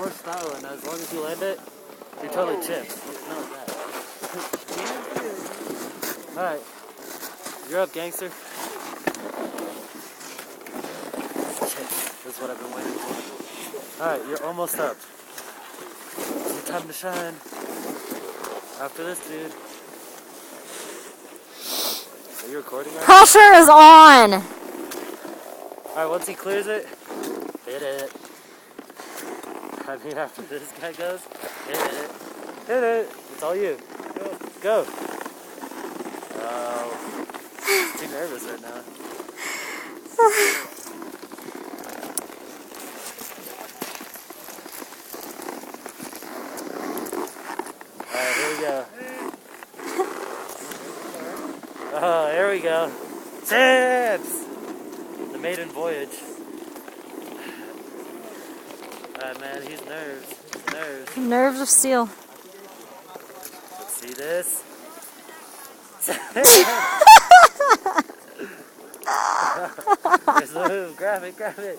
more style, and as long as you land it, you're totally chipped. Not like that. Alright. You're up, gangster. Shit. This is what I've been waiting for. Alright, you're almost up. It's your time to shine. After this, dude. Are you recording right now? Pressure is on! Alright, once he clears it, hit it. I mean, after this guy goes, hit it. Hit it. It's all you. Go. Oh. I'm too nervous right now. Alright, here we go. Oh, here we go. Chips! The maiden voyage. Alright, man, he's nerves. Nerves. Nerves of steel. Let's see this. There's the move. Grab it, grab it.